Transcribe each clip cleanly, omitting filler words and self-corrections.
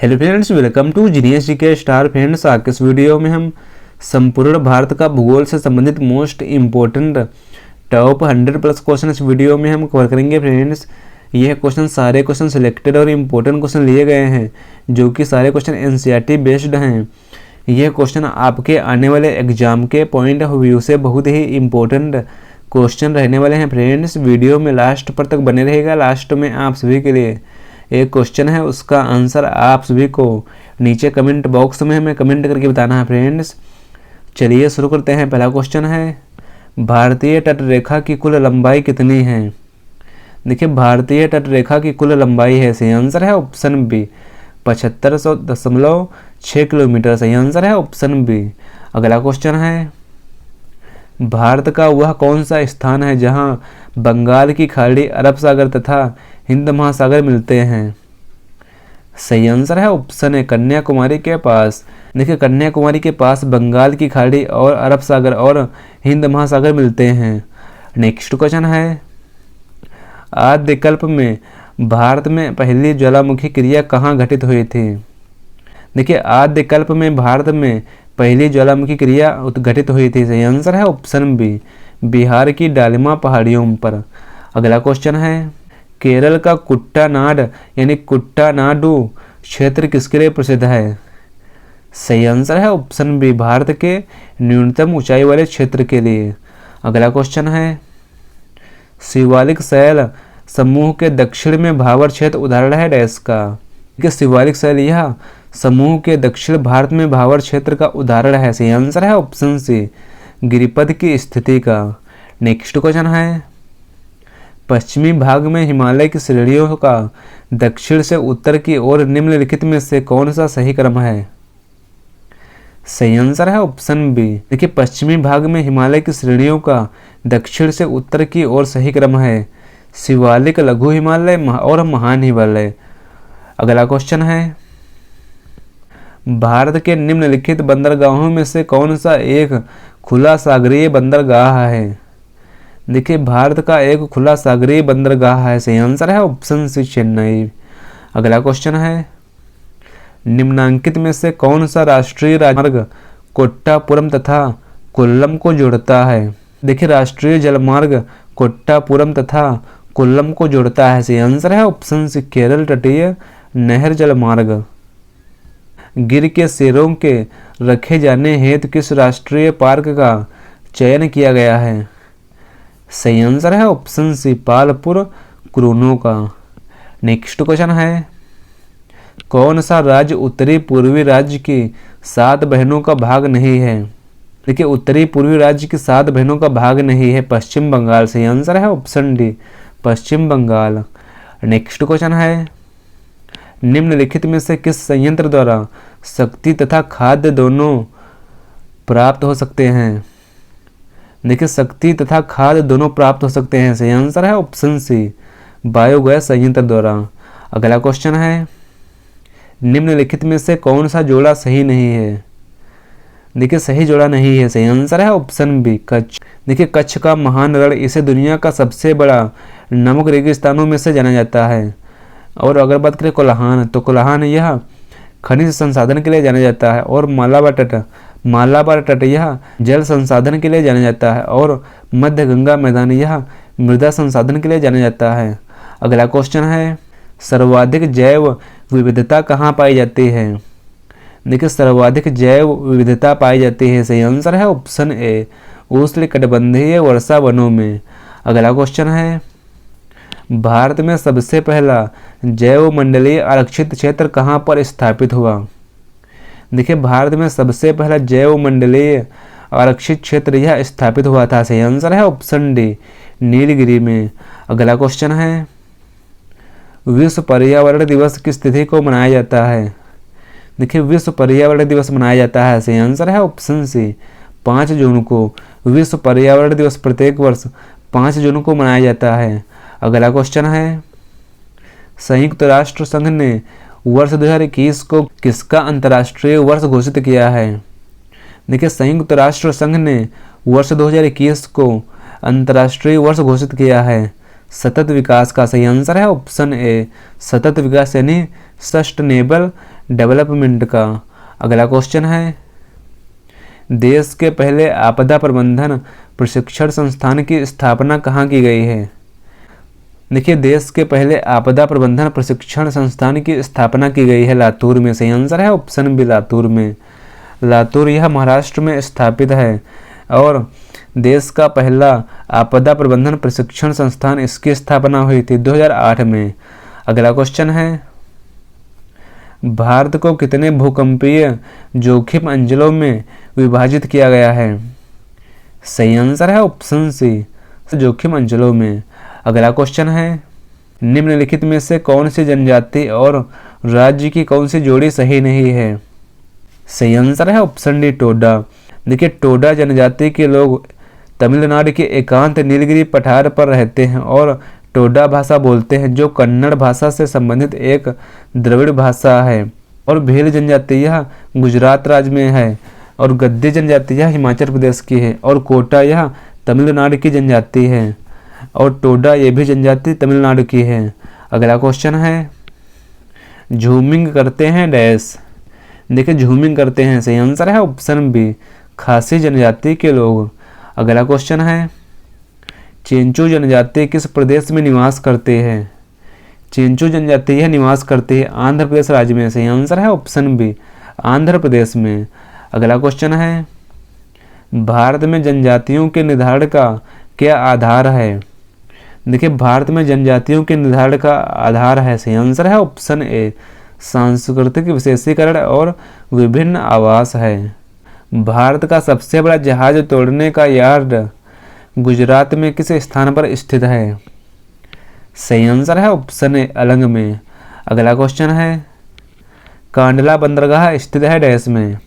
Hello friends, welcome to genius GK star. Friends, आज के इस वीडियो में हम संपूर्ण भारत का भूगोल से संबंधित most important top 100 plus question इस वीडियो में हम कवर करेंगे। फ्रेंड्स, यह क्वेश्चन सारे क्वेश्चन सिलेक्टेड और इम्पोर्टेंट क्वेश्चन लिए गए हैं, जो कि सारे क्वेश्चन एनसीईआरटी बेस्ड हैं। यह क्वेश्चन आपके आने वाले एग्जाम के पॉइंट ऑफ व्यू से बहुत ही इम्पोर्टेंट क्वेश्चन रहने वाले हैं। फ्रेंड्स, वीडियो में लास्ट पर तक बने रहेगा। लास्ट में आप सभी के लिए एक क्वेश्चन है, उसका आंसर आप सभी को नीचे कमेंट बॉक्स में हमें कमेंट करके बताना है। फ्रेंड्स, चलिए शुरू करते हैं। पहला क्वेश्चन है, भारतीय तट रेखा की कुल लंबाई कितनी है? देखिए, भारतीय तट रेखा की कुल लंबाई है, सही आंसर है ऑप्शन बी 75.6 किलोमीटर। सही आंसर है ऑप्शन बी। अगला क्वेश्चन है, भारत का वह कौन सा स्थान है जहां बंगाल की खाड़ी, अरब सागर तथा हिंद महासागर मिलते हैं? सही आंसर है ऑप्शन ए कन्याकुमारी के पास। देखिए, कन्याकुमारी के पास बंगाल की खाड़ी और अरब सागर और हिंद महासागर मिलते हैं। नेक्स्ट क्वेश्चन है, आद्यकल्प में भारत में पहली ज्वालामुखी क्रिया कहाँ घटित हुई थी? देखिए, आद्यकल्प में भारत में पहली ज्वालामुखी क्रिया घटित हुई थी। सही आंसर है ऑप्शन बी बिहार की डालिमा पहाड़ियों पर। अगला क्वेश्चन है, केरल का कुट्टानाड यानी कुट्टानाडु क्षेत्र किसके लिए प्रसिद्ध है? सही आंसर है ऑप्शन बी भारत के न्यूनतम ऊंचाई वाले क्षेत्र के लिए। अगला क्वेश्चन है, शिवालिक शैल समूह के दक्षिण में भावर क्षेत्र उदाहरण है डैश का? शिवालिक शैल यह समूह के दक्षिण भारत में भावर क्षेत्र का उदाहरण है। सही आंसर है ऑप्शन सी गिरिपद की स्थिति का। नेक्स्ट क्वेश्चन है, पश्चिमी भाग में हिमालय की श्रेणियों का दक्षिण से उत्तर की ओर निम्नलिखित में से कौन सा सही क्रम है? सही आंसर है ऑप्शन बी। देखिए, पश्चिमी भाग में हिमालय की श्रेणियों का दक्षिण से उत्तर की ओर सही क्रम है शिवालिक, लघु हिमालय और महान हिमालय। अगला क्वेश्चन है, भारत के निम्नलिखित बंदरगाहों में से कौन सा एक खुला सागरीय बंदरगाह है? देखिए, भारत का एक खुला सागरीय बंदरगाह है। सही आंसर है ऑप्शन सी चेन्नई। अगला क्वेश्चन है, निम्नांकित में से कौन सा राष्ट्रीय राजमार्ग कोट्टापुरम तथा कोल्लम को जोड़ता है? देखिए, राष्ट्रीय जलमार्ग कोट्टापुरम तथा कोल्लम को जोड़ता है। सही आंसर है ऑप्शन सी केरल तटीय नहर जलमार्ग। गिर के शेरों के रखे जाने हेतु किस राष्ट्रीय पार्क का चयन किया गया है? सही आंसर है ऑप्शन सी पालपुर क्रूनो का। नेक्स्ट क्वेश्चन है, कौन सा राज्य उत्तरी पूर्वी राज्य की 7 बहनों का भाग नहीं है? देखिए, उत्तरी पूर्वी राज्य की 7 बहनों का भाग नहीं है पश्चिम बंगाल। सही आंसर है ऑप्शन डी पश्चिम बंगाल। नेक्स्ट क्वेश्चन है, निम्नलिखित में से किस संयंत्र द्वारा शक्ति तथा खाद्य दोनों प्राप्त हो सकते हैं? देखिए, शक्ति तथा खाद्य दोनों प्राप्त हो सकते हैं। सही आंसर है ऑप्शन सी बायोगैस संयंत्र द्वारा। अगला क्वेश्चन है, निम्नलिखित में से कौन सा जोड़ा सही नहीं है? देखिए, सही जोड़ा नहीं है। सही आंसर है ऑप्शन बी कच्छ। देखिए, कच्छ का महान रण, इसे दुनिया का सबसे बड़ा नमक रेगिस्तानों में से जाना जाता है। और अगर बात करें कोल्हान, तो कोल्हान यह खनिज संसाधन के लिए जाना जाता है। और मालाबार तट यह जल संसाधन के लिए जाना जाता है। और मध्य गंगा मैदान यह मृदा संसाधन के लिए जाना जाता है। अगला क्वेश्चन है, सर्वाधिक जैव विविधता कहाँ पाई जाती है? देखिए, सर्वाधिक जैव विविधता पाई जाती है। सही आंसर है ऑप्शन ए उष्णकटिबंधीय वर्षा वनों में। अगला क्वेश्चन है, भारत में सबसे पहला जैव मंडलीय आरक्षित क्षेत्र कहाँ पर स्थापित हुआ? देखिए, भारत में सबसे पहला जैव मंडलीय आरक्षित क्षेत्र यह स्थापित हुआ था। सही आंसर है ऑप्शन डी नीलगिरी में। अगला क्वेश्चन है, विश्व पर्यावरण दिवस किस तिथि को मनाया जाता है? देखिए, विश्व पर्यावरण दिवस मनाया जाता है। सही आंसर है ऑप्शन सी 5 जून को। विश्व पर्यावरण दिवस प्रत्येक वर्ष 5 जून को मनाया जाता है। अगला क्वेश्चन है, संयुक्त राष्ट्र संघ ने वर्ष 2021 को किसका अंतर्राष्ट्रीय वर्ष घोषित किया है? देखिए, संयुक्त राष्ट्र संघ ने वर्ष 2021 को अंतर्राष्ट्रीय वर्ष घोषित किया है सतत विकास का। सही आंसर है ऑप्शन ए सतत विकास यानी सस्टेनेबल डेवलपमेंट का। अगला क्वेश्चन है, देश के पहले आपदा प्रबंधन प्रशिक्षण संस्थान की स्थापना कहाँ की गई है? देखिए, देश के पहले आपदा प्रबंधन प्रशिक्षण संस्थान की स्थापना की गई है लातूर में। सही आंसर है ऑप्शन बी, लातूर में। लातूर यह महाराष्ट्र में स्थापित है और देश का पहला आपदा प्रबंधन प्रशिक्षण संस्थान इसकी स्थापना हुई थी 2008 में। अगला क्वेश्चन है, भारत को कितने भूकंपीय जोखिम अंचलों में विभाजित किया गया है? सही आंसर है ऑप्शन सी, जोखिम अंचलों में। अगला क्वेश्चन है, निम्नलिखित में से कौन सी जनजाति और राज्य की कौन सी जोड़ी सही नहीं है? सही आंसर है ऑप्शन डी, टोडा। देखिए, टोडा जनजाति के लोग तमिलनाडु के एकांत नीलगिरी पठार पर रहते हैं और टोडा भाषा बोलते हैं, जो कन्नड़ भाषा से संबंधित एक द्रविड़ भाषा है। और भील जनजाति यह गुजरात राज्य में है और गद्दी जनजाति यह हिमाचल प्रदेश की है और कोटा यह तमिलनाडु की जनजाति है और टोडा ये भी जनजाति तमिलनाडु की है। अगला क्वेश्चन है, झूमिंग करते हैं डैश। देखिए, झूमिंग करते हैं, सही आंसर है ऑप्शन बी, खासी जनजाति के लोग। अगला क्वेश्चन है, चेंचू जनजाति किस प्रदेश में निवास करते हैं? चेंचू जनजाति यह निवास करती है आंध्र प्रदेश राज्य में। सही आंसर है ऑप्शन बी, आंध्र प्रदेश में। अगला क्वेश्चन है, भारत में जनजातियों के निर्धारण का क्या आधार है? देखिए, भारत में जनजातियों के निर्धारण का आधार है, सही आंसर है ऑप्शन ए, सांस्कृतिक विशेषीकरण और विभिन्न आवास है। भारत का सबसे बड़ा जहाज तोड़ने का यार्ड गुजरात में किस स्थान पर स्थित है? सही आंसर है ऑप्शन ए, अलंग में। अगला क्वेश्चन है, कांडला बंदरगाह स्थित है डैश में।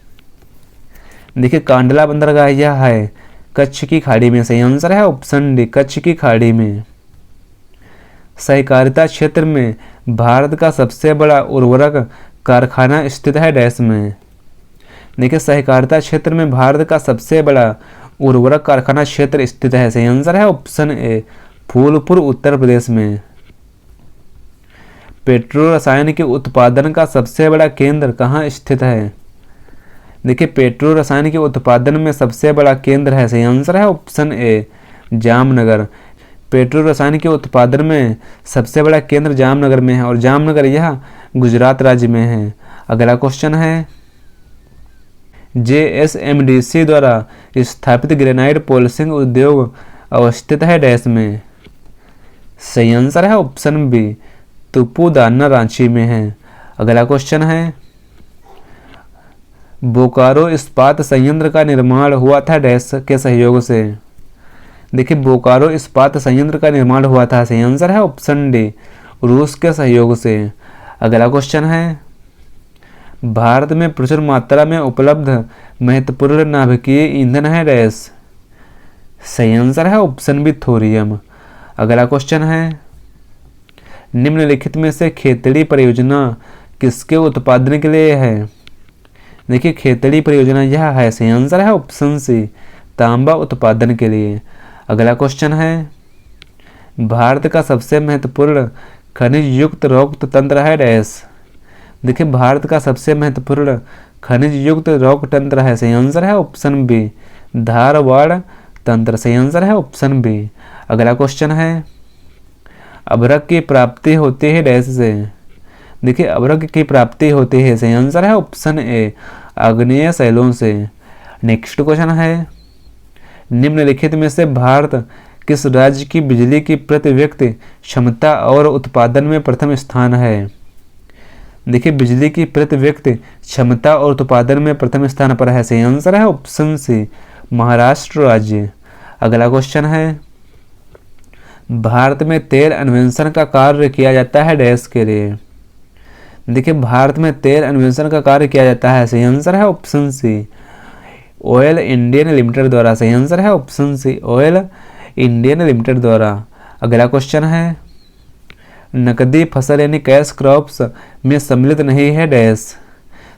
देखिए, कांडला बंदरगाह यह है कच्छ की खाड़ी में। सही आंसर है ऑप्शन डी, कच्छ की खाड़ी में। सहकारिता क्षेत्र में भारत का सबसे बड़ा उर्वरक कारखाना स्थित है डैश में। देखिए, सहकारिता क्षेत्र में भारत का सबसे बड़ा उर्वरक कारखाना क्षेत्र स्थित है। सही आंसर है ऑप्शन ए, फूलपुर उत्तर प्रदेश में। पेट्रो रसायन के उत्पादन का सबसे बड़ा केंद्र कहाँ स्थित है? देखिए, पेट्रो रसायन के उत्पादन में सबसे बड़ा केंद्र है, सही आंसर है ऑप्शन ए, जामनगर। पेट्रो रसायन के उत्पादन में सबसे बड़ा केंद्र जामनगर में है और जामनगर यह गुजरात राज्य में है। अगला क्वेश्चन है, JSMDC द्वारा स्थापित ग्रेनाइट पॉलिशिंग उद्योग अवस्थित है डैश में। सही आंसर है ऑप्शन बी, तुपुदाना रांची में है। अगला क्वेश्चन है, बोकारो इस्पात संयंत्र का निर्माण हुआ था डैश के सहयोग से। देखिए, बोकारो इस्पात संयंत्र का निर्माण हुआ था, सही आंसर है ऑप्शन डी, रूस के सहयोग से। अगला क्वेश्चन है, भारत में प्रचुर मात्रा में उपलब्ध महत्वपूर्ण नाभिकीय ईंधन है डैश। सही आंसर है ऑप्शन बी, थोरियम। अगला क्वेश्चन है, निम्नलिखित में से खेतड़ी परियोजना किसके उत्पादन के लिए है? देखिए, खेतड़ी परियोजना यह है, सही आंसर है ऑप्शन सी, तांबा उत्पादन के लिए। अगला क्वेश्चन है, भारत का सबसे महत्वपूर्ण खनिज युक्त रॉक तंत्र है डैश। देखिए, भारत का सबसे महत्वपूर्ण खनिज युक्त रॉक तंत्र है, सही आंसर है ऑप्शन बी, धारवाड़ तंत्र। सही आंसर है ऑप्शन बी। अगला क्वेश्चन है, अभ्रक की प्राप्ति होती है डैश से। देखिए, अभ्रक की प्राप्ति होती है, सही आंसर है ऑप्शन ए, आग्नेय शैलों से। नेक्स्ट क्वेश्चन है, निम्नलिखित में से भारत किस राज्य की बिजली की प्रति व्यक्ति क्षमता और उत्पादन में प्रथम स्थान है? देखिए, बिजली की प्रति व्यक्ति क्षमता और उत्पादन में प्रथम स्थान पर है, सही आंसर है ऑप्शन सी, महाराष्ट्र राज्य। अगला क्वेश्चन है, भारत में तेल अन्वेषण का कार्य किया जाता है डैश के लिए। देखिए, भारत में तेल अन्वेषण का कार्य किया जाता है, सही आंसर है option C, Oil Indian Limited द्वारा। सही आंसर है option C, Oil Indian Limited द्वारा। अगला क्वेश्चन है, नकदी फसल यानी कैश क्रॉप्स में सम्मिलित नहीं है डैश।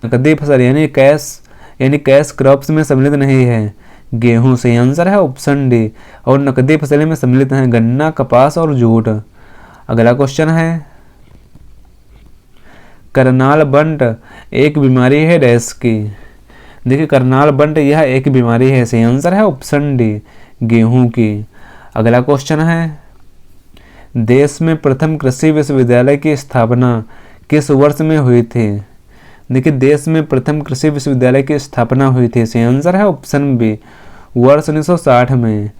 नकदी फसल यानी कैश क्रॉप्स में सम्मिलित नहीं है गेहूं। सही आंसर है ऑप्शन डी, और नकदी फसलें में सम्मिलित हैं गन्ना, कपास और जूट। अगला क्वेश्चन है, करनाल बंट एक बीमारी है डैश की। देखिए करनाल बंट यह एक बीमारी है, सही आंसर है ऑप्शन डी गेहूं की। अगला क्वेश्चन है, देश में प्रथम कृषि विश्वविद्यालय की स्थापना किस वर्ष में हुई थी। देखिए देश में प्रथम कृषि विश्वविद्यालय की स्थापना हुई थी, सही आंसर है ऑप्शन बी वर्ष 1960 में।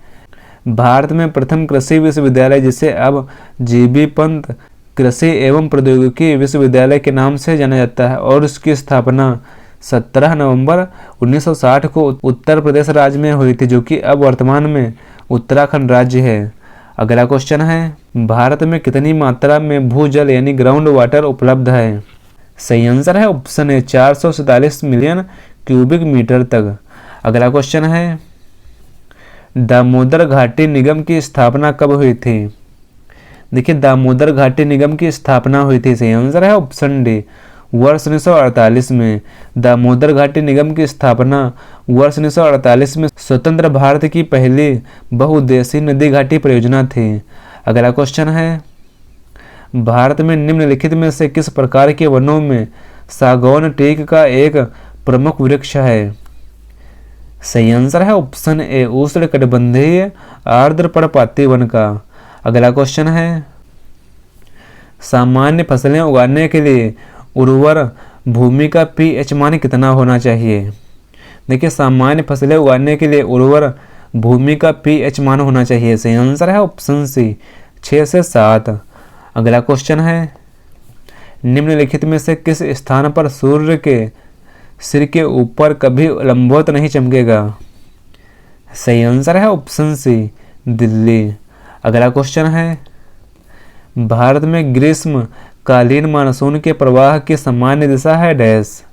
भारत में प्रथम कृषि विश्वविद्यालय, जिसे अब जीबी पंत कृषि एवं प्रौद्योगिकी विश्वविद्यालय के नाम से जाना जाता है, और उसकी स्थापना 17 नवंबर 1960 को उत्तर प्रदेश राज्य में हुई थी, जो कि अब वर्तमान में उत्तराखंड राज्य है। अगला क्वेश्चन है, भारत में कितनी मात्रा में भूजल यानी ग्राउंड वाटर उपलब्ध है। सही आंसर है option A 447 million cubic metre तक। अगला क्वेश्चन है, दामोदर घाटी निगम की स्थापना कब हुई थी। देखिए दामोदर घाटी निगम की स्थापना हुई थी, सही आंसर है ऑप्शन डी वर्ष 1948 में। दामोदर घाटी निगम की स्थापना वर्ष 1948 में स्वतंत्र भारत की पहली बहुउद्देशीय नदी घाटी परियोजना थी। अगला क्वेश्चन है, भारत में निम्नलिखित में से किस प्रकार के वनों में सागौन टीक का एक प्रमुख वृक्ष है। सही आंसर है ऑप्शन ए उष्णकटिबंधीय आर्द्र पर्णपाती वन का। अगला क्वेश्चन है, सामान्य फसलें उगाने के लिए उर्वर भूमि का पीएच मान कितना होना चाहिए। देखिए सामान्य फसलें उगाने के लिए उर्वर भूमि का पीएच मान होना चाहिए, सही आंसर है ऑप्शन सी 6 से 7। अगला क्वेश्चन है, निम्नलिखित में से किस स्थान पर सूर्य के सिर के ऊपर कभी लंबवत नहीं चमकेगा। सही आंसर है ऑप्शन सी दिल्ली। अगला क्वेश्चन है, भारत में ग्रीष्म कालीन मानसून के प्रवाह की सामान्य दिशा है डैश।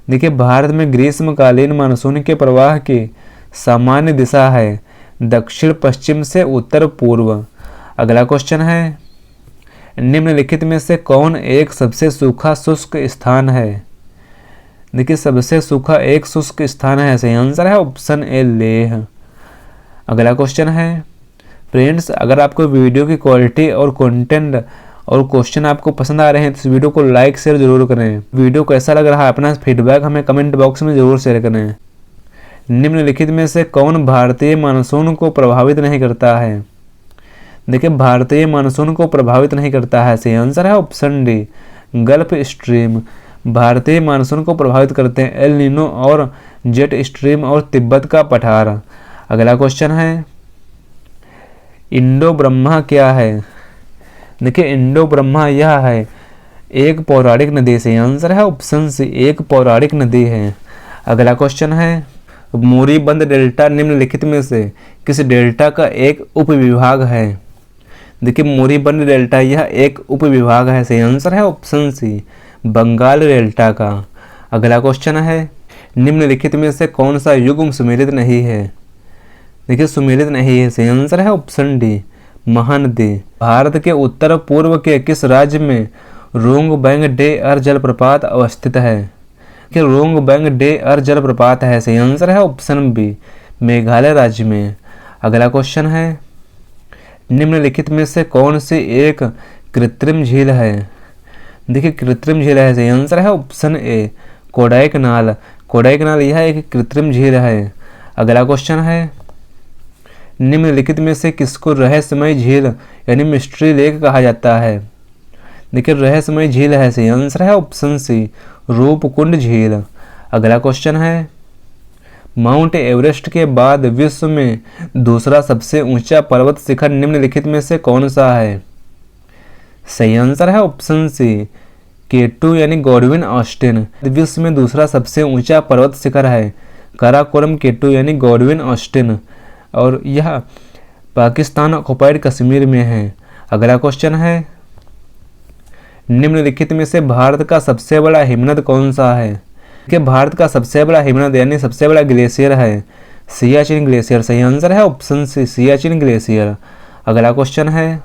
देखिए भारत में ग्रीष्मकालीन मानसून के प्रवाह की सामान्य दिशा है दक्षिण पश्चिम से उत्तर पूर्व। अगला क्वेश्चन है, निम्नलिखित में से कौन एक सबसे सूखा शुष्क स्थान है। देखिए सबसे सूखा एक शुष्क स्थान है, सही आंसर है ऑप्शन ए लेह। अगला क्वेश्चन है, फ्रेंड्स अगर आपको वीडियो की क्वालिटी और कंटेंट और क्वेश्चन आपको पसंद आ रहे हैं तो इस वीडियो को लाइक शेयर जरूर करें। वीडियो कैसा लग रहा है अपना फीडबैक हमें कमेंट बॉक्स में जरूर शेयर करें। निम्नलिखित में से कौन भारतीय मानसून को प्रभावित नहीं करता है। देखिए भारतीय मानसून को प्रभावित नहीं करता है, सही आंसर है ऑप्शन डी गल्फ स्ट्रीम। भारतीय मानसून को प्रभावित करते हैं एल नीनो और जेट स्ट्रीम और तिब्बत का पठार। अगला क्वेश्चन है, इंडो ब्रह्मा क्या है। देखिए इंडो ब्रह्मा यह है एक पौराणिक नदी, से आंसर है ऑप्शन सी एक पौराणिक नदी है। अगला क्वेश्चन है, मोरीबंद डेल्टा निम्नलिखित में से किस डेल्टा का एक उपविभाग है। देखिए मोरीबंद डेल्टा यह एक उपविभाग है, सही आंसर है ऑप्शन सी बंगाल डेल्टा का। अगला क्वेश्चन है, निम्नलिखित में से कौन सा युग्म सुमेलित नहीं है। देखिए सुमेलित नहीं है, सही आंसर है ऑप्शन डी महानदी। भारत के उत्तर पूर्व के किस राज्य में रोंग बैंग डे अर जलप्रपात अवस्थित है। कि रोंग बैंग डे अर जलप्रपात है, सही आंसर है ऑप्शन बी मेघालय राज्य में। अगला क्वेश्चन है, निम्नलिखित में से कौन सी एक कृत्रिम झील है। देखिए कृत्रिम झील है, सही आंसर है ऑप्शन ए कोडाईकनाल। कोडाईकनाल यह एक कृत्रिम झील है। अगला क्वेश्चन है, निम्नलिखित में से किसको रहस्यमय झील यानी मिस्ट्री लेक कहा जाता है। देखिए रहस्यमय झील है, सही आंसर है ऑप्शन सी रूपकुंड झील। अगला क्वेश्चन है, माउंट एवरेस्ट के बाद विश्व में दूसरा सबसे ऊंचा पर्वत शिखर निम्नलिखित में से कौन सा है। सही आंसर है ऑप्शन सी K2 यानी गॉडविन ऑस्टिन। विश्व में दूसरा सबसे ऊंचा पर्वत शिखर है काराकोरम K2 यानी गॉडविन ऑस्टिन, और यह पाकिस्तान ऑक्युपाइड कश्मीर में है। अगला क्वेश्चन है, निम्नलिखित में से भारत का सबसे बड़ा हिमनद कौन सा है। कि भारत का सबसे बड़ा हिमनद यानी सबसे बड़ा ग्लेशियर है सियाचिन ग्लेशियर, सही आंसर है ऑप्शन सी सियाचिन ग्लेशियर। अगला क्वेश्चन है,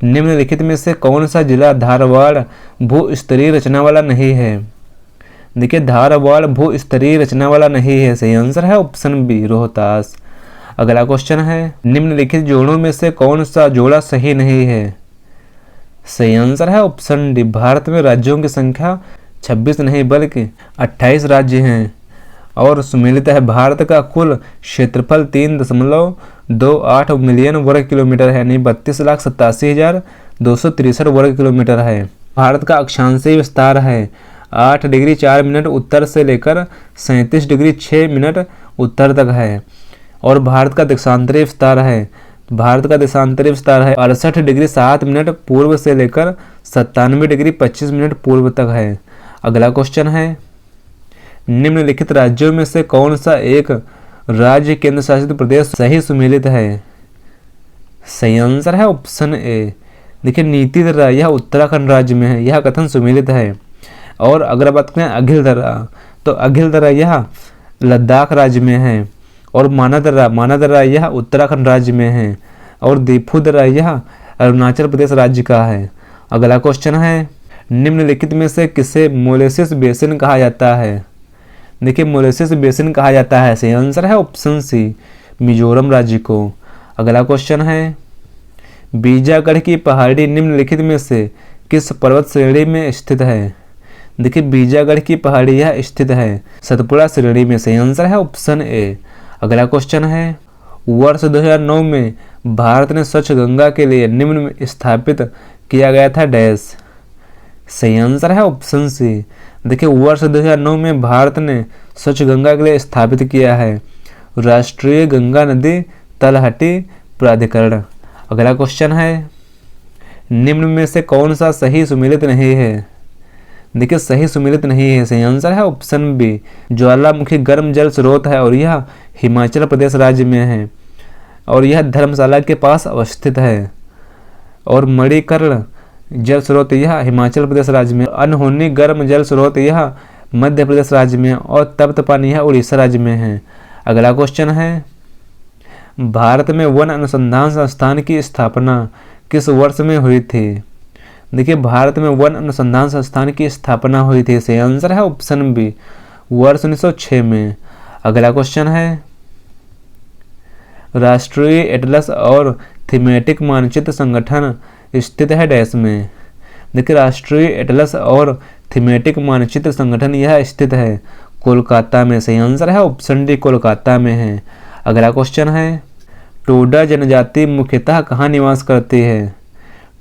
निम्नलिखित में से कौन सा जिला धारवाड़ भू-स्तरीय रचना वाला नहीं है। देखिए धारवाड़ भू-स्तरीय रचना वाला नहीं है, सही आंसर है ऑप्शन बी रोहतास। अगला क्वेश्चन है, निम्नलिखित जोड़ों में से कौन सा जोड़ा सही नहीं है। सही आंसर है ऑप्शन डी। भारत में राज्यों की संख्या 26 नहीं बल्कि 28 राज्य हैं और सुमेलित है। भारत का कुल क्षेत्रफल 3.28 मिलियन वर्ग किलोमीटर है, यानी 32,87,263 वर्ग किलोमीटर है। भारत का अक्षांशीय विस्तार है 8 डिग्री 4 मिनट उत्तर से लेकर 37 डिग्री 6 मिनट उत्तर तक है। और भारत का देशांतरीय विस्तार है 68 डिग्री 7 मिनट पूर्व से लेकर 97 डिग्री 25 मिनट पूर्व तक है। अगला क्वेश्चन है, निम्नलिखित राज्यों में से कौन सा एक राज्य केंद्र शासित प्रदेश सही सुमेलित है? सही आंसर है ऑप्शन ए। देखिए नीति दर्रा यह उत्तराखंड राज्य में है, यह कथन सुमेलित है। और अगर बात करें अघिल दर्रा, तो अघिल दर्रा यह लद्दाख राज्य में है। और माना दर्रा यह उत्तराखंड राज्य में है। और दीफू दर्रा यह अरुणाचल प्रदेश राज्य का है। अगला क्वेश्चन है, निम्नलिखित में से किसे मोलेसिस बेसिन कहा जाता है? देखिए मोलेसिस बेसिन कहा जाता है, सही आंसर है ऑप्शन सी, मिजोरम राज्य को। अगला क्वेश्चन है, बीजागढ़ की पहाड़ी निम्नलिखित में से किस पर्वत श्रेणी में स्थित है? देखिए बीजागढ़ की पहाड़ी यह स्थित है सतपुड़ा श्रेणी में, सही आंसर है ऑप्शन ए। अगला क्वेश्चन है, वर्ष 2009 में भारत ने स्वच्छ गंगा के लिए निम्न में स्थापित किया गया था डैश। सही आंसर है ऑप्शन सी। देखिए वर्ष 2009 में भारत ने स्वच्छ गंगा के लिए स्थापित किया है राष्ट्रीय गंगा नदी तलहटी प्राधिकरण। अगला क्वेश्चन है, निम्न में से कौन सा सही सुमेलित नहीं है? देखिए सही सुमेलित नहीं है, सही आंसर है ऑप्शन बी, ज्वालामुखी गर्म जल स्रोत है और यह हिमाचल प्रदेश राज्य में है और यह धर्मशाला के पास अवस्थित है। और मणिकर्ण जल स्रोत यह हिमाचल प्रदेश राज्य में, अनहोनी गर्म जल स्रोत यह मध्य प्रदेश राज्य में और तप्त पानी यह उड़ीसा राज्य में है। अगला क्वेश्चन है, भारत में वन अनुसंधान संस्थान की स्थापना किस वर्ष में हुई थी? देखिए भारत में वन अनुसंधान संस्थान की स्थापना हुई थी, सही आंसर है ऑप्शन बी, वर्ष 1906 में। अगला क्वेश्चन है, राष्ट्रीय एटलस और थीमेटिक मानचित्र संगठन स्थित है डैश में? देखिए राष्ट्रीय एटलस और थीमेटिक मानचित्र संगठन यह स्थित है कोलकाता में, सही आंसर है ऑप्शन डी, कोलकाता में है। अगला क्वेश्चन है, टोडा जनजाति मुख्यतः कहाँ निवास करती है?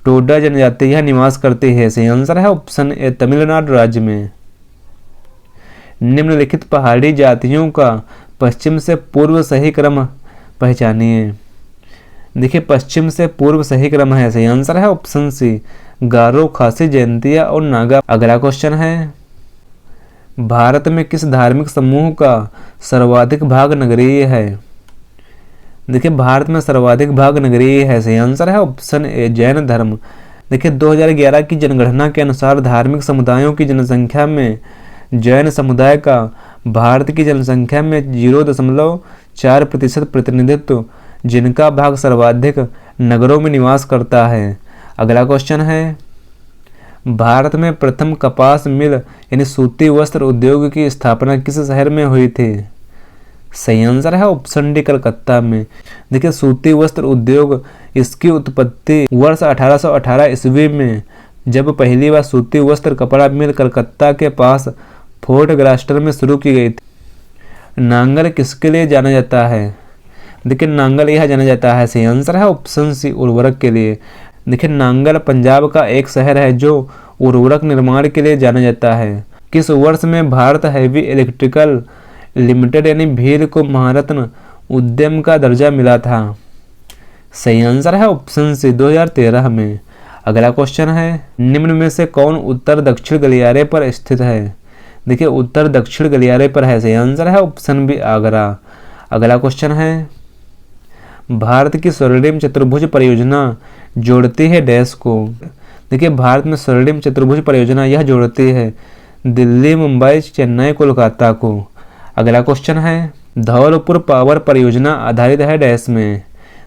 टोडा जनजाति यह निवास करती है, सही आंसर है ऑप्शन ए, तमिलनाडु राज्य में। निम्नलिखित पहाड़ी जातियों का पश्चिम से पूर्व सही क्रम पहचानिए। देखिए पश्चिम से पूर्व सही क्रम है, सही आंसर है ऑप्शन सी, गारो, खासी, जयंतिया और नागा। अगला क्वेश्चन है, भारत में किस धार्मिक समूह का सर्वाधिक भाग नगरीय है? देखिए भारत में सर्वाधिक भाग नगरीय है, सही आंसर है ऑप्शन ए, जैन धर्म। देखिए 2011 की जनगणना के अनुसार धार्मिक समुदायों की जनसंख्या में जैन समुदाय का भारत की जनसंख्या में 0.4% प्रतिनिधित्व, जिनका भाग सर्वाधिक नगरों में निवास करता है। अगला क्वेश्चन है, भारत में प्रथम कपास मिल यानी सूती वस्त्र उद्योग की स्थापना किस शहर में हुई थी? सही आंसर है ऑप्शन डी, कलकत्ता में। देखिए सूती वस्त्र उद्योग इसकी उत्पत्ति वर्ष 1818 ईस्वी में जब पहली बार सूती वस्त्र कपड़ा मिल कलकत्ता के पास फोर्ट ग्लास्टर में शुरू की गई थी। नांगल किसके लिए जाना जाता है? देखिए नांगल यह जाना जाता है, सही आंसर है ऑप्शन सी, उर्वरक के लिए। देखिए नांगल पंजाब का एक शहर है जो उर्वरक निर्माण के लिए जाना जाता है। किस वर्ष में भारत हैवी इलेक्ट्रिकल लिमिटेड यानी भील को महारत्न उद्यम का दर्जा मिला था? सही आंसर है ऑप्शन सी, 2013 में। अगला क्वेश्चन है, निम्न में से कौन उत्तर दक्षिण गलियारे पर स्थित है? देखिए उत्तर दक्षिण गलियारे पर है, सही आंसर है ऑप्शन बी, आगरा। अगला क्वेश्चन है, भारत की स्वर्णिम चतुर्भुज परियोजना जोड़ती है डैश को? देखिए भारत में स्वर्णिम चतुर्भुज परियोजना यह जोड़ती है दिल्ली, मुंबई, चेन्नई, कोलकाता को। अगला क्वेश्चन है, धौलपुर पावर परियोजना आधारित है डैश में?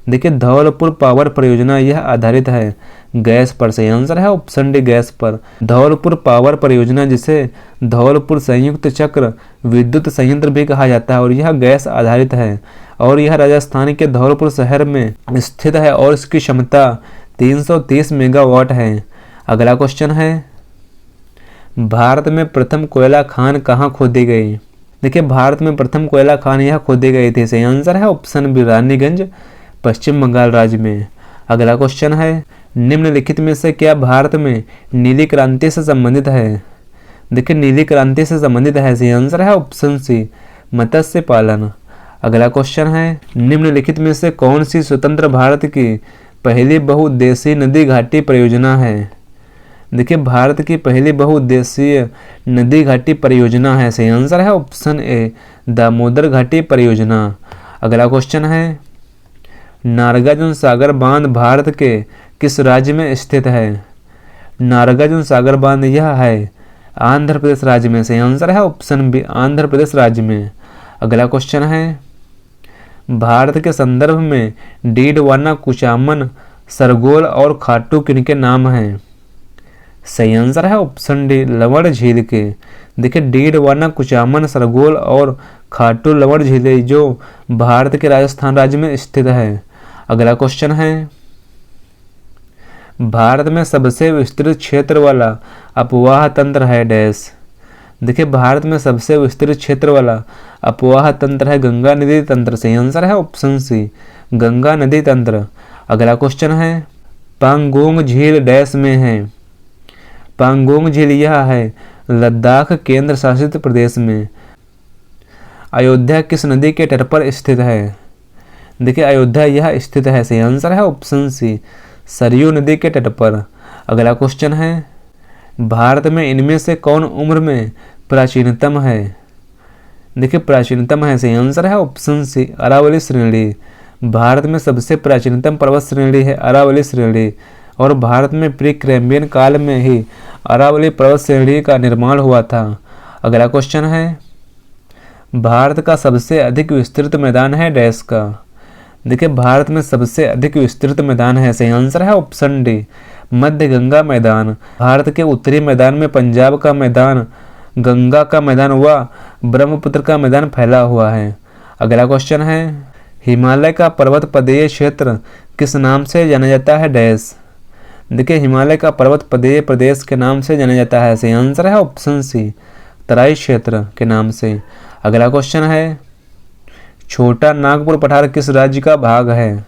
देखिए धौलपुर पावर परियोजना यह आधारित है गैस पर, सही आंसर है ऑप्शन डी, गैस पर। धौलपुर पावर परियोजना जिसे धौलपुर संयुक्त चक्र विद्युत संयंत्र भी कहा जाता है और यह गैस आधारित है और यह राजस्थान के धौलपुर शहर में स्थित है और इसकी क्षमता 330 मेगावाट है। अगला क्वेश्चन है, भारत में प्रथम कोयला खान कहाँ खोदी गई? देखिए भारत में प्रथम कोयला खान यह खोदी गई थी। सही आंसर है ऑप्शन बी रानीगंज, पश्चिम बंगाल राज्य में। अगला क्वेश्चन है, निम्नलिखित में से क्या भारत में नीली क्रांति से संबंधित है? देखिए नीली क्रांति से संबंधित है। सही आंसर है ऑप्शन सी मत्स्य पालन। अगला क्वेश्चन है, निम्नलिखित में से कौन सी स्वतंत्र भारत की पहली बहुउद्देशीय नदी घाटी परियोजना है? देखिए भारत की पहली बहुउद्देशीय नदी घाटी परियोजना है। सही आंसर है ऑप्शन ए दामोदर घाटी परियोजना। अगला क्वेश्चन है, नागार्जुन सागर बांध भारत के किस राज्य में स्थित है? नागार्जुन सागर बांध यह है आंध्र प्रदेश राज्य में। सही आंसर है ऑप्शन बी आंध्र प्रदेश राज्य में। अगला क्वेश्चन है, भारत के संदर्भ में डीडवाना, कुचामन, सरगोल और खाटू किनके नाम हैं? सही आंसर है ऑप्शन डी लवण झील के। देखिए डीडवाना, कुचामन, सरगोल और खाटू लवण झीलें जो भारत के राजस्थान राज्य में स्थित है। अगला क्वेश्चन है, भारत में सबसे विस्तृत क्षेत्र वाला अपवाह तंत्र है डैश? देखिए भारत में सबसे विस्तृत क्षेत्र वाला अपवाह तंत्र है गंगा नदी तंत्र। सही आंसर है ऑप्शन सी गंगा नदी तंत्र। अगला क्वेश्चन है, पांगोंग झील डैश में है? पांगोंग झील यह है लद्दाख केंद्र शासित प्रदेश में। अयोध्या किस नदी के तट पर स्थित है? देखिए अयोध्या यह स्थित है। सही आंसर है ऑप्शन सी सरयू नदी के तट पर। अगला क्वेश्चन है, भारत में इनमें से कौन उम्र में प्राचीनतम है? देखिए प्राचीनतम है। सही आंसर है ऑप्शन सी अरावली श्रेणी। भारत में सबसे प्राचीनतम पर्वत श्रेणी है अरावली श्रेणी और भारत में प्री कैम्ब्रियन काल में ही अरावली पर्वत श्रेणी का निर्माण हुआ था। अगला क्वेश्चन है, भारत का सबसे अधिक विस्तृत मैदान है डैश का? देखिए भारत में सबसे अधिक विस्तृत मैदान है। सही आंसर है ऑप्शन डी मध्य गंगा मैदान। भारत के उत्तरी मैदान में पंजाब का मैदान, गंगा का मैदान व ब्रह्मपुत्र का मैदान फैला हुआ है। अगला क्वेश्चन है, हिमालय का पर्वत पदेय क्षेत्र किस नाम से जाना जाता है डैश? देखिए हिमालय का पर्वत पदेय प्रदेश के नाम से जाना जाता है। सही आंसर है ऑप्शन सी तराई क्षेत्र के नाम से। अगला क्वेश्चन है, छोटा नागपुर पठार किस राज्य का भाग है?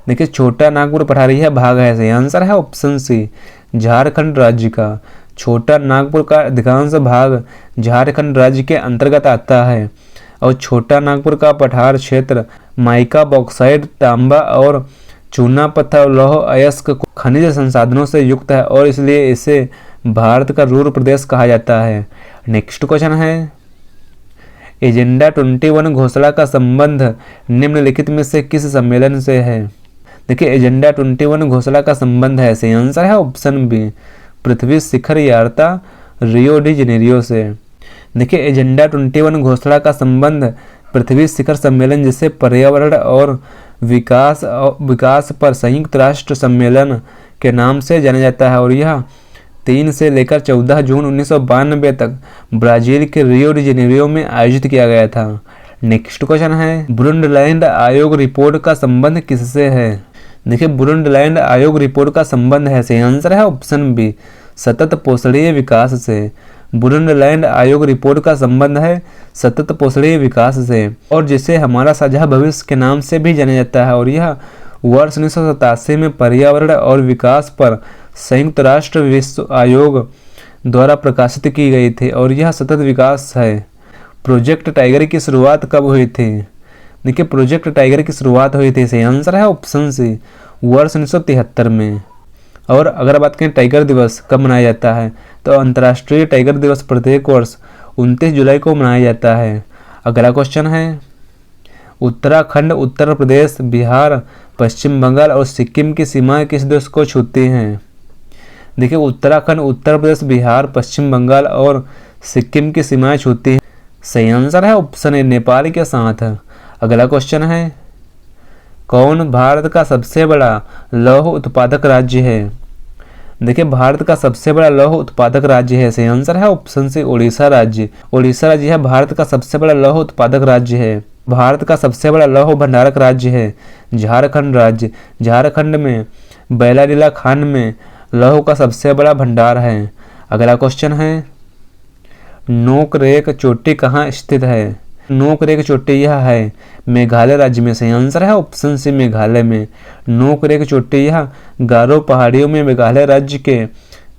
देखिए छोटा नागपुर पठार यह भाग है। सही आंसर है ऑप्शन सी झारखंड राज्य का। छोटा नागपुर का अधिकांश भाग झारखंड राज्य के अंतर्गत आता है और छोटा नागपुर का पठार क्षेत्र माइका, बॉक्साइट, तांबा और चूना पत्थर, लौह अयस्क खनिज संसाधनों से युक्त है और इसलिए इसे भारत का रूर प्रदेश कहा जाता है। नेक्स्ट क्वेश्चन है, एजेंडा 21 घोषणा का संबंध निम्नलिखित में से किस सम्मेलन से है? देखिए एजेंडा 21 घोषणा का संबंध है। सही आंसर है ऑप्शन बी पृथ्वी शिखर यात्रा रियो डी जेनेरियो से। देखिए एजेंडा 21 घोषणा का संबंध पृथ्वी शिखर सम्मेलन जिसे पर्यावरण और विकास पर संयुक्त राष्ट्र सम्मेलन के नाम से जाना जाता है और यह 3 से लेकर 14 जून 1992 तक ब्राजील के रियो डी जेनेरियो में आयोजित किया गया था। नेक्स्ट क्वेश्चन है, ब्रुंडलैंड आयोग रिपोर्ट का संबंध किससे है? देखिए ब्रुंडलैंड आयोग रिपोर्ट का संबंध है। सही आंसर है ऑप्शन बी सतत पोषणीय विकास से। ब्रुंडलैंड आयोग रिपोर्ट का संबंध है सतत पोषणीय विकास से और जिसे हमारा साझा भविष्य के नाम से भी जाना जाता है और यह वर्ष 1987 में पर्यावरण और विकास पर संयुक्त राष्ट्र विश्व आयोग द्वारा प्रकाशित की गई थी और यह सतत विकास है। प्रोजेक्ट टाइगर की शुरुआत कब हुई थी? देखिए प्रोजेक्ट टाइगर की शुरुआत हुई थी। सही आंसर है ऑप्शन सी वर्ष 1973 में। और अगर बात करें टाइगर दिवस कब मनाया जाता है तो अंतर्राष्ट्रीय टाइगर दिवस प्रत्येक वर्ष 29 जुलाई को मनाया जाता है। अगला क्वेश्चन है, उत्तराखंड, उत्तर प्रदेश, बिहार, पश्चिम बंगाल और सिक्किम की सीमाएं किस देश को छूती हैं? देखिए उत्तराखंड, उत्तर प्रदेश, बिहार, पश्चिम बंगाल और सिक्किम की सीमाएं छूती हैं। सही आंसर है ऑप्शन ए नेपाल के साथ। अगला क्वेश्चन है, कौन भारत का सबसे बड़ा लौह उत्पादक राज्य है? देखिए भारत का सबसे बड़ा लौह उत्पादक राज्य है। सही आंसर है ऑप्शन सी उड़ीसा राज्य। उड़ीसा राज्य है भारत का सबसे बड़ा लौह उत्पादक राज्य है। भारत का सबसे बड़ा लौह भंडारक राज्य है झारखंड राज्य। झारखंड में बैलाडीला खान में लौह का सबसे बड़ा भंडार है? अगला क्वेश्चन है, नोकरेक चोटी कहाँ स्थित है? नोकरेक चोटी यह है मेघालय राज्य में। सही आंसर है ऑप्शन सी मेघालय में। नोकरेक चोटी यह गारो पहाड़ियों में मेघालय राज्य के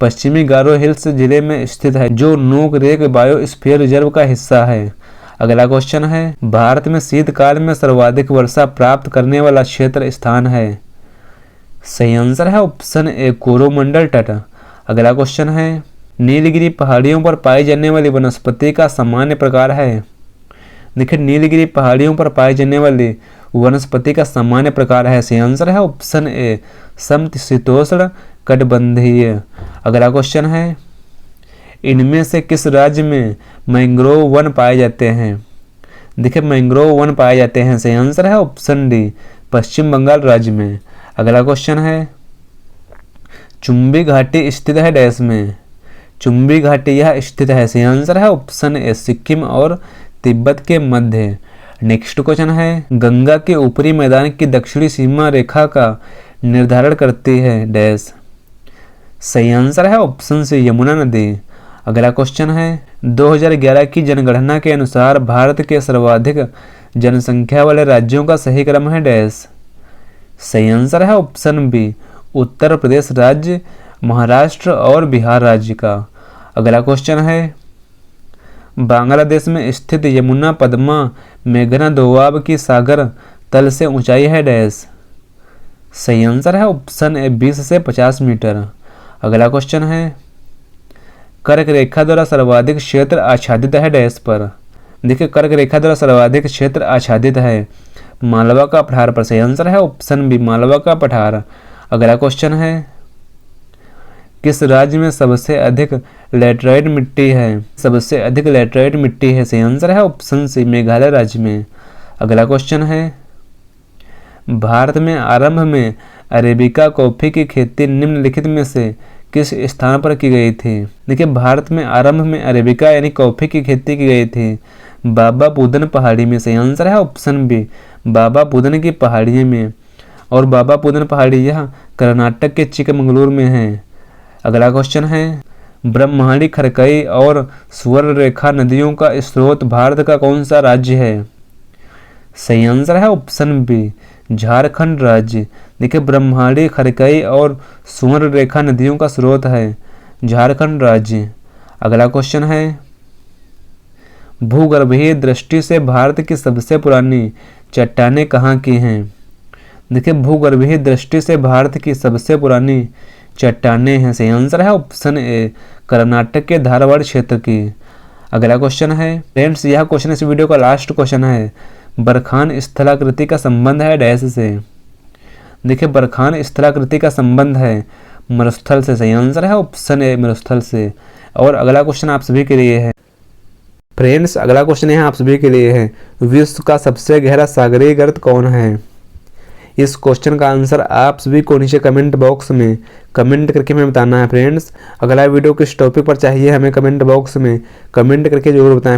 पश्चिमी गारो हिल्स जिले में स्थित है, जो नोकरेक बायोस्फीयर रिजर्व का हिस्सा है। अगला क्वेश्चन है, भारत में शीतकाल में सर्वाधिक वर्षा प्राप्त करने वाला क्षेत्र स्थान है? सही आंसर है ऑप्शन ए कोरोमंडल तट। अगला क्वेश्चन है, नीलगिरी पहाड़ियों पर पाई जाने वाली वनस्पति का सामान्य प्रकार है? देखिए, नीलगिरी पहाड़ियों पर पाई जाने वाली वनस्पति का सामान्य प्रकार है। सही आंसर है ऑप्शन ए समशीतोष्ण कटिबंधीय। अगला क्वेश्चन है, इनमें से किस राज्य में मैंग्रोव वन पाए जाते हैं? देखिए, मैंग्रोव वन पाए जाते हैं। सही आंसर है ऑप्शन डी पश्चिम बंगाल राज्य में। अगला क्वेश्चन है, चुंबी घाटी स्थित है डैश में? चुंबी घाटी यह स्थित है। सही आंसर है ऑप्शन ए सिक्किम और तिब्बत के मध्य। नेक्स्ट क्वेश्चन है, गंगा के ऊपरी मैदान की दक्षिणी सीमा रेखा का निर्धारण करती है डैश? सही आंसर है ऑप्शन सी यमुना नदी। अगला क्वेश्चन है, 2011 की जनगणना के अनुसार भारत के सर्वाधिक जनसंख्या वाले राज्यों का सही क्रम है डैश? सही आंसर है ऑप्शन बी उत्तर प्रदेश राज्य, महाराष्ट्र और बिहार राज्य का। अगला क्वेश्चन है, बांग्लादेश में स्थित यमुना पद्मा मेघना दोआब की सागर तल से ऊंचाई है डैश? सही आंसर है ऑप्शन ए 20 से 50 मीटर। अगला क्वेश्चन है, कर्क रेखा द्वारा सर्वाधिक क्षेत्र आच्छादित है डैश पर? देखिए, कर्क रेखा द्वारा सर्वाधिक क्षेत्र आच्छादित है मालवा का पठार पर। सही आंसर है ऑप्शन बी मालवा का पठार। अगला क्वेश्चन है, किस राज्य में सबसे अधिक लैटेराइट मिट्टी है? सबसे अधिक लैटेराइट मिट्टी है। सही आंसर है ऑप्शन सी मेघालय राज्य में। अगला क्वेश्चन है, भारत में आरंभ में अरेबिका कॉफी की खेती निम्नलिखित में से किस स्थान पर की गई थी? देखिए, भारत में आरंभ में अरेबिका यानी कॉफी की खेती की गई थी बाबा पुदन पहाड़ी में। सही आंसर है ऑप्शन बी बाबा पुदन की पहाड़ी में। और बाबा पुदन पहाड़ी यह कर्नाटक के चिकमंगलुरु में है। अगला क्वेश्चन है, ब्रह्मणी, खरकई और सुवर्णरेखा नदियों का स्रोत भारत का कौन सा राज्य है? सही आंसर है ऑप्शन बी झारखंड राज्य। देखिए, ब्रह्मणी, खरकई और सुवर्णरेखा नदियों का स्रोत है झारखंड राज्य। अगला क्वेश्चन है, भूगर्भीय दृष्टि से भारत की सबसे पुरानी चट्टानें कहाँ की हैं? देखिए, भूगर्भीय दृष्टि से भारत की सबसे पुरानी चट्टानें हैं। सही आंसर है ऑप्शन ए कर्नाटक के धारवाड़ क्षेत्र की। अगला क्वेश्चन है, फ्रेंड्स यह क्वेश्चन इस वीडियो का लास्ट क्वेश्चन है, बरखान स्थलाकृति का संबंध है डैश से? देखिए, बरखान स्थलाकृति का संबंध है मरुस्थल से। सही आंसर है ऑप्शन ए मरुस्थल से। और अगला क्वेश्चन आप सभी के लिए है फ्रेंड्स, अगला क्वेश्चन यहाँ आप सभी के लिए है, विश्व का सबसे गहरा सागरीय गर्त कौन है? इस क्वेश्चन का आंसर आप सभी को नीचे कमेंट बॉक्स में कमेंट करके हमें बताना है फ्रेंड्स। अगला वीडियो किस टॉपिक पर चाहिए हमें कमेंट बॉक्स में कमेंट करके जरूर बताएं।